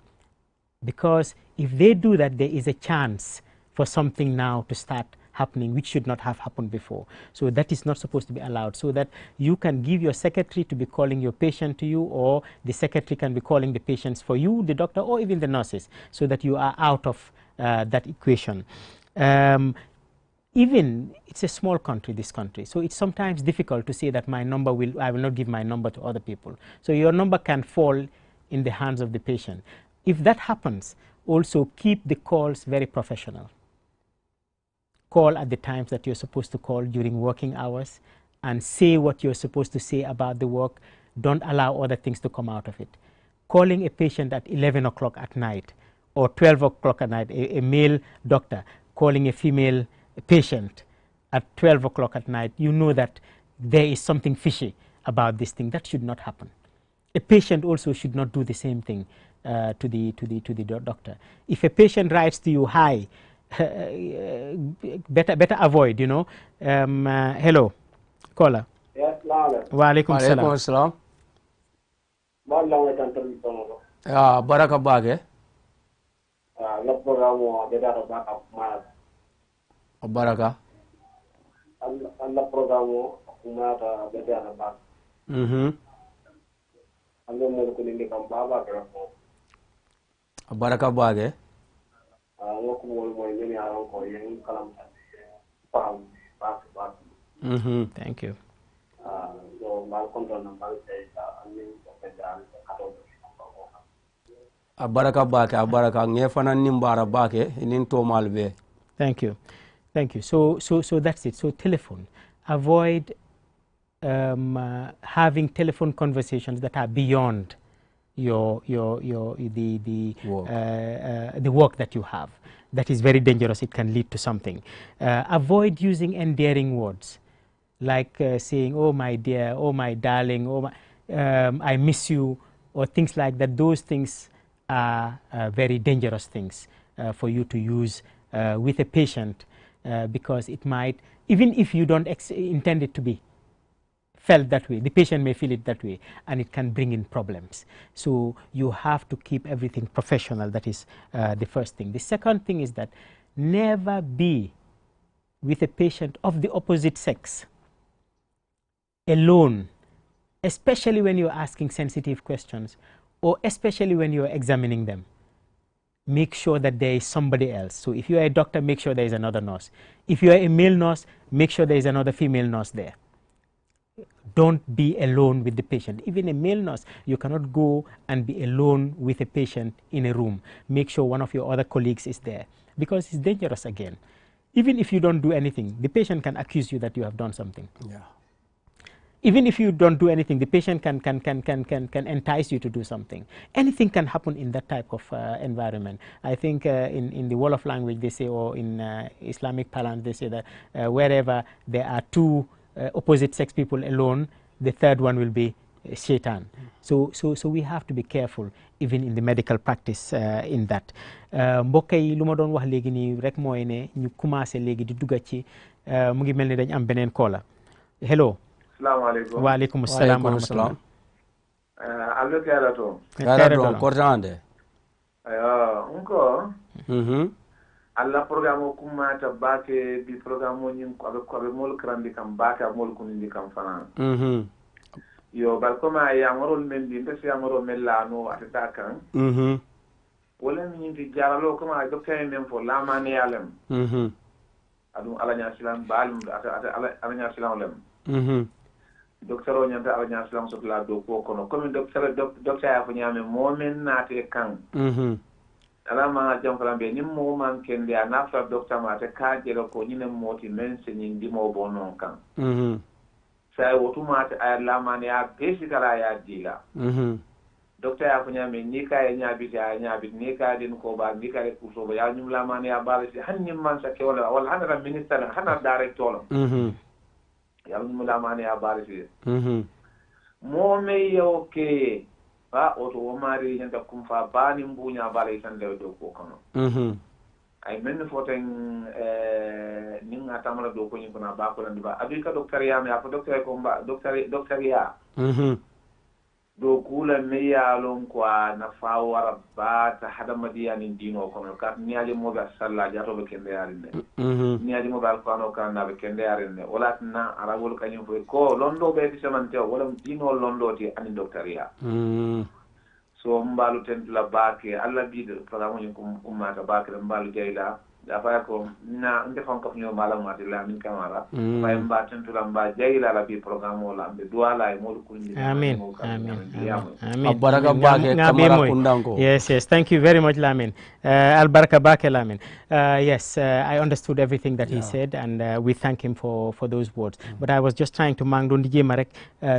A: because if they do that, there is a chance for something now to start happening which should not have happened before. So that is not supposed to be allowed, so that you can give your secretary to be calling your patient to you, or the secretary can be calling the patients for you, the doctor, or even the nurses, so that you are out of that equation. Even it's a small country, this country, so it's sometimes difficult to say that I will not give my number to other people. So your number can fall in the hands of the patient. If that happens, also keep the calls very professional. Call at the times that you're supposed to call during working hours, and say what you're supposed to say about the work. Don't allow other things to come out of it. Calling a patient at 11 o'clock at night or 12 o'clock at night, a male doctor calling a female patient at 12 o'clock at night, you know that there is something fishy about this thing. That should not happen. A patient also should not do the same thing to the doctor. If a patient writes to you, hi, better avoid, you know. Hello, caller.
E: Yes, Lala.
A: Waalaikum salam.
B: Ya, baraka bage.
E: La programo de data backup ma.
B: Baraka.
E: La programo ma de data backup. Ando mo ko ni kam baba grafo.
B: Baraka bage.
A: Thank you.
B: Baraka bake, baraka ngefana nimbara bake inin to malbe.
A: Thank you. Thank you. So that's it. So telephone. Avoid having telephone conversations that are beyond the work that you have. That is very dangerous. It can lead to something. Avoid using endearing words like saying, "Oh my dear," "Oh my darling," "Oh my, I miss you," or things like that. Those things are very dangerous things for you to use with a patient because it might, even if you don't intend it to be felt that way, the patient may feel it that way, and it can bring in problems. So you have to keep everything professional. That is the first thing. The second thing is that never be with a patient of the opposite sex alone, especially when you're asking sensitive questions or especially when you're examining them. Make sure that there is somebody else. So if you are a doctor, make sure there is another nurse. If you are a male nurse, make sure there is another female nurse there. Don't be alone with the patient. Even a male nurse, you cannot go and be alone with a patient in a room. Make sure one of your other colleagues is there because it's dangerous again. Even if you don't do anything, the patient can accuse you that you have done something.
B: Yeah.
A: Even if you don't do anything, the patient can entice you to do something. Anything can happen in that type of environment. I think in the Wolof language they say, or in Islamic parlance they say that wherever there are two opposite sex people alone, the third one will be shaitan. So we have to be careful even in the medical practice in that. Mbokk yi lu ma doon wax léegi nii rek mooy ne ñu commencé léegi di dugg ci mu ngi mel ni dañ am beneen koola. Hello.
E: Assalamualaikum.
A: Waalaikumsalam warahmatullah.
E: Allo kerato.
B: Kerato kortande.
E: Unko. Alla programme kumata bake bi programme nyin ko be mol krandi kam bake mol kunindi kam fana. Yo bal koma ya ngorol men di ndesi ya ngorol mellano atata kan. Wala min di jaralo koma docteur men fo la mane yalem. Adu ala nya silam balum ala nya silam lem. Docteur o nyanta ala nya silam so la do ko kono comme docteur ya fo nyame momen nate kan. Ala ma jam kala be nim mo man kende ana fa docteur ma te ka jelo ko nyine moti men se nyin di mo bonon kan. Sai wotu ma te ay la man ya basically ya dila. Docteur ya fo nyame ni ka ya nyabi ni ka din ko ba ni ka re kurso ba ya nyum la man ya ba se han nyim man sa ke wala hana minister hana director. Ya nyum la man ya ba se. Mo me yo ke ba oto wo mari nyanta kum fa bani mbunya balay sande do ko kono ay men foten ninga tamala do ko nyina ba ko landi ba abika docteur ya me apo docteur ko ba docteur ya do kula me ya lon ko na fa wara ba ta hada madiya ni dino kono ka ni ali mo ba salla jato be kende yarinde ni ali mo ba ko no kan na be kende yarinde wala na aragol kanyum fo ko londo be semante wala dino londo ti ani docteur ya so mbalu tentula baake alla biide programme ñu ko umma ka baake mbalu jeyla da fa ko na ndefan ko ñu mala mati la min kamara fay mba tentula mba jeyla la bi programme wala be duala e modu ko ndi
A: amen
B: baraka baake kamara kundango.
A: Yes, thank you very much, Lamin. Al baraka baake, Lamin. Yes, I understood everything that he said, and we thank him for those words. But I was just trying to mang don di jema rek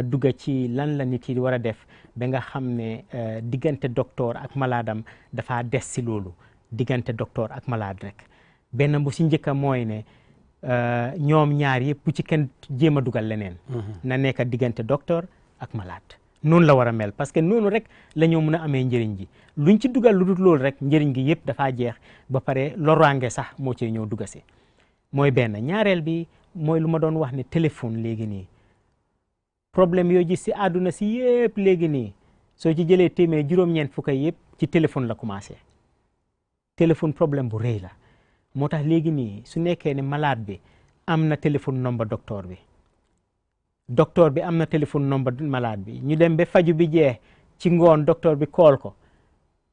A: dugga ci lan la nit yi wara def ba nga xam ne diggante docteur ak maladam dafa des si loolu diggante docteur ak malade rek benn bu si njëkka mooy ne ñoom ñaar yëpp bu ci kenn jéem a dugal leneen na nekk diggante docteur ak malade noonu la war a mel parce que noonu rek la ñoo mën a amee njëriñ ji luñ ci dugal lu dul loolu rek njëriñ gi yëpp dafaa jeex ba pare loraange sax moo cee ñëw dugga si mooy benn ñaareel bi mooy lu ma doon wax ne téléphone léegi nii problème yoo gis si àdduna si yëpp léegi nii soo ci jëlee téeméer juróom-ñeent fukk yëpp ci téléphone la commencé téléphone problème bu rëy la moo tax léegi nii su nekkee ne malade bi am na téléphone number docteur bi am na téléphone number malade bi ñu dem ba faju bi jeex ci ngoon docteur bi call ko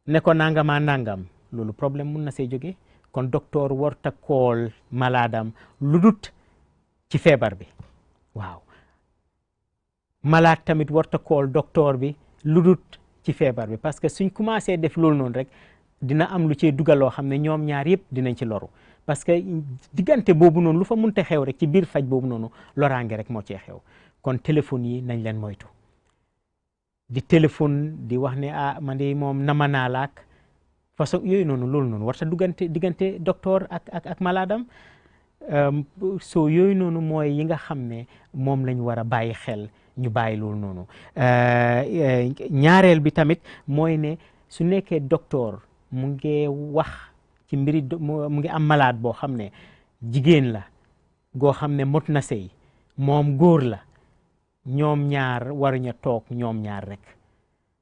A: ne ko nangama nangam loolu problème mun na see jóge kon docteur warta call maladam lu dut ci feebar bi waaw malade tamit warta call docteur bi lu dut ci feebar bi parce que suñ commencé def loolu noonu rek dina am lu cee dugaloo xam ne ñoom ñaar yëpp dinañ ci loru parce que diggante boobu noonu lu fa munte xew rek ci biir faj boobu noonu loraange rek moo cee xew kon téléphone yi nañ leen moytu di téléphone di wax ne man de moom nama naa la ak façon yooyu noonu loolu noonu warta diggante docteur ak maladam so yooyu noonu mooy yi nga xam ne moom lañ war a bàyyi xel ñu bàyyi loolu noonu ñaareel bi tamit mooy ne su nekkee docteur mu ngi wax ci mbiri mu ngi am malade boo xam ne jigéen la goo xam ne mot na sëy moom góor la ñoom ñaar waruña toog ñoom ñaar rek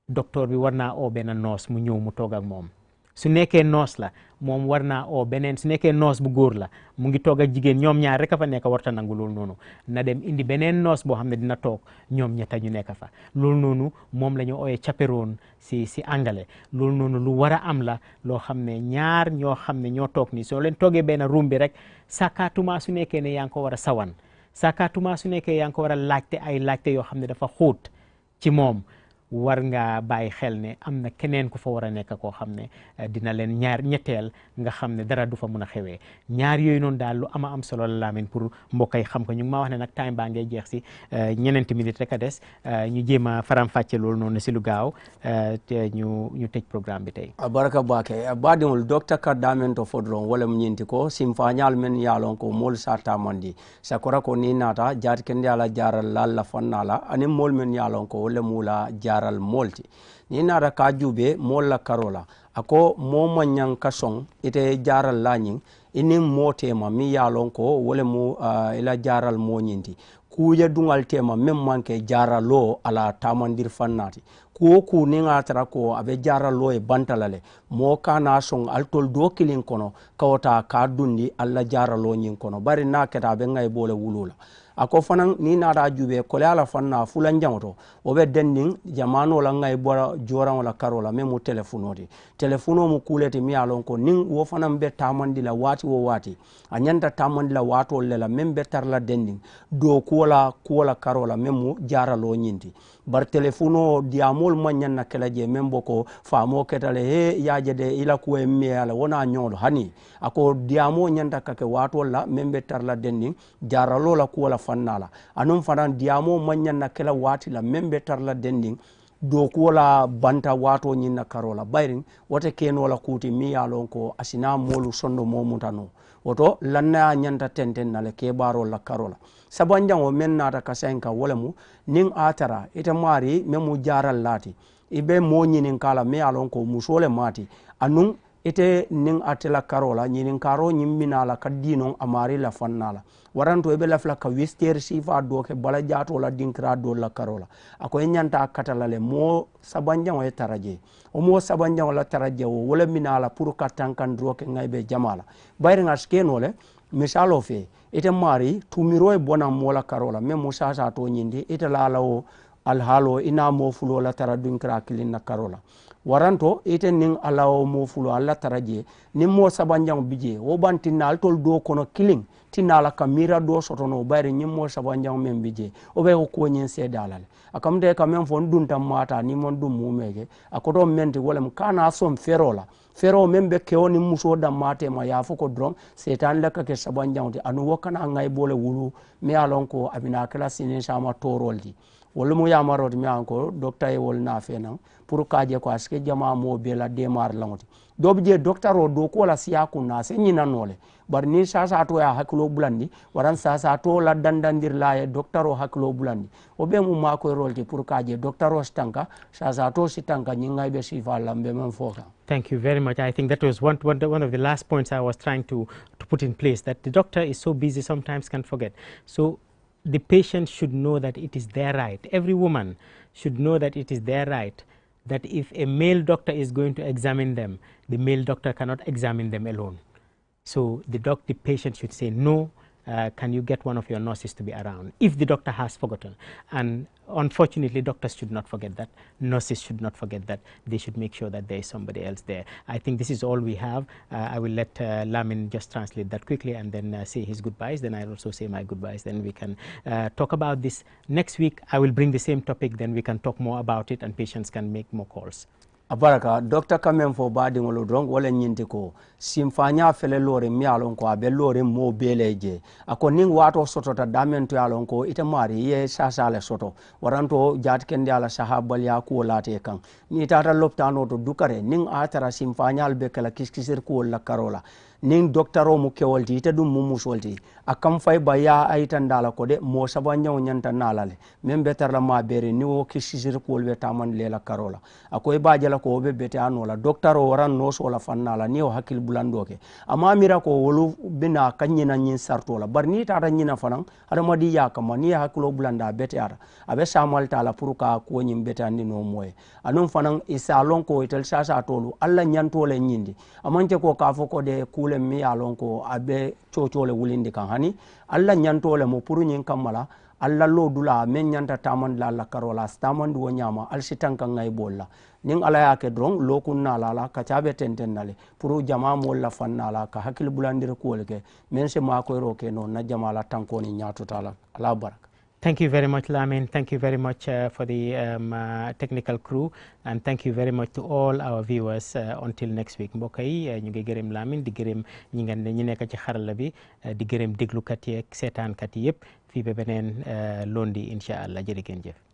A: docteur bi war naa oo benn noos mu ñëw mu toog ak moom su nekkee noos la moom war naa oo beneen su nekkee noos bu góor la mu ngi toog ak jigéen ñoom ñaar rek a fa nekk warta nangu loolu noonu na dem indi beneen noos boo xam ne dina toog ñoom ñetta ñu nekk fa loolu noonu moom la ñu ooyee chaperon si angale loolu noonu lu war a am la loo xam ne ñaar ñoo xam ne ñoo toog nii soo leen toogee benn room bi rek sakaatuma su nekkee ne yaa ngi ko war a sawan sakaatuma su nekkee yaa ngi ko war a laajte ay laajte yoo xam ne dafa xóot ci moom war nga bàyyi xel ne am na keneen ku fa war a nekk koo xam ne dina leen ñetteel nga xam ne dara du fa mun a xewee ñaar yooyu noonu daal lu ama am solo la Lamin pour mbokk yi xam ko ñu ngi maa wax ne nag time baa ngee jeex si ñeneenti minutes rek a des ñu jéem a faram-fàcce loolu noonu si lu gaaw te ñu tëj programme bi tey
B: baraka bake badimul docteur ka damen to fodron wala mu ñinti ko simfañal men yalon ko mol sarta mandi sakora ko ni nata jaati ken yala jaral lalla fannala ani mol men yalon ko wala mula jaral molti ni nara ka jube molla karola ako momo nyang kasong ite jaral lañing ini motema mi yalon ko wala mu ila jaral moñinti kuya dungal tema mem manke jaralo ala tamandir fannati ku ni ngatara ko abe jaralo e bantalale mo kana song altol do kilin kono kawta ka dundi alla jaralo nyin kono bari na keta be ngay bole wulula ako fanan ni nada jube ko ala fanna fulan jangoto o be dending jamano la ngay bora joran wala karola memu telefono mu kulete mi alon ko nin wo fanan be tamandi la wati wo wati anyanta tamandi la wato lela membe tarla dending do kuola karola memu jaralo nyindi bar telefono diamol manyan na kelaje membo ko famo ketale he yaje de ila ko emme ala wona nyolo hani ako diamo nyanta kake wato la membe tarla dending jaralo la kuola fannala anum fanan diamo manyan na kela wati la membe tarla dending do kuola banta wato nyinna karola bayrin wote keno la kuti mi yalon ko asina molu sondo momutano woto lanna nyanta tenten nale ke baro la karola sabanjango men nata kasenka wolemu nin atara ite mari memu jaral lati ibe mo nyinin kala me yalon ko musole mati anun ite nin atela karola nyinin karo nyimmina la kadino amari la fannala waranto ebe lafla ka wister sifa do ke bala jato la dinkra do la karola ako nyanta katalale mo sabanjango e taraje o mo sabanjango la taraje o wala minala pour katankan do ke ngaybe jamala bayri ngaskeno le misalo fe ite mari tumiro e bona mola karola me musa sa to nyindi ite lalawo alhalo ina mo fulo la tara dinkra kilin na karola waranto ite nin alawo mo fulo alla taraje nin mo sabanjango bije wo bantinal tol do kono kilin tinala kamira do sotono bayri nyimmo sabanjang men bije o be ko nyen sedalale akam de kam men fon dunta mata ni mon dum mumege akoto menti wolem kana som fero men be kewoni muso da mate ma ya foko dron setan la ka ke sabanjang ti anu wokana ngay bole wulu mi alon ko abina kala sinin sama toroldi wala mo yamarot mi anko docteur e wol na fena pour kaje ko aske jama mo be la demar langoti dobje docteur o do ko la siya kunna se nyina nole bar ni sasa to ya haklo bulandi waran sasa to la dandandir la e docteur o haklo bulandi o be mu ma ko rolti pour kaje docteur o stanka sasa to sitanka nyinga be sifa lambe man foka.
A: Thank you very much. I think that was one of the last points I was trying to put in place, that the doctor is so busy sometimes can forget. So the patient should know that it is their right. Every woman should know that it is their right, that if a male doctor is going to examine them, the male doctor cannot examine them alone. So the patient should say, no, can you get one of your nurses to be around, if the doctor has forgotten. And unfortunately, doctors should not forget that. Nurses should not forget that. They should make sure that there is somebody else there. I think this is all we have. I will let Lamin just translate that quickly and then say his goodbyes. Then I'll also say my goodbyes. Then we can talk about this. Next week, I will bring the same topic. Then we can talk more about it and patients can make more calls.
B: abaraka docteur kamen fo baadi ngolo drong wala nyinti ko simfanya fele lore mi alon ko abe lore mo beleje ako ning wato soto ta damen to alon ko ita mari ye sasale soto waranto jat ken ala sahabal ya ko late kan ni tata loptano to dukare ning atara simfanya albe kala kiskisir ko la karola ning doctaro mu kewolti ita dum mu musolti akam fay ba ya aytan dala ko de mo saba nyaw nyanta nalale même betar la ma bere ni wo kisisir ko be taman lela karola akoy ba jala ko be bete anola doctaro waran no so la fannala ni o hakil bulandoke ama mira ko wolu bina kanyina nyin sartola barni tata nyina fanan ada madi ya kama ni hakilo bulanda bete ara abe samal tala pour ka ko nyim bete andi no moy anum fanan isalon ko itel sasa tolu alla nyantole nyindi amanke ko ka fo ko de mi alon ko abe cocole wulindi kan hani alla nyantole mo pour nyin kamala alla lo dula men nyanta taman la karola staman do nyama al sitan kan ngay bolla ning ala yake drong lo kunna la ka chabe tenten nale pour jama mo la fannala ka hakil bulandir ko leke men se ma ko ro ke no na jama la tankoni nyato tala ala barak.
A: Thank you very much, Lamin. Thank you very much for the technical crew, and thank you very much to all our viewers. Until next week, mbokk yi ñu ngi gërëm Lamin di gërëm ñi nga ñi nekk ci xarala bi di gërëm déglukat yi ak seetaankat yi yëpp fii ba beneen lundi incha allah jërë ngeen jëf.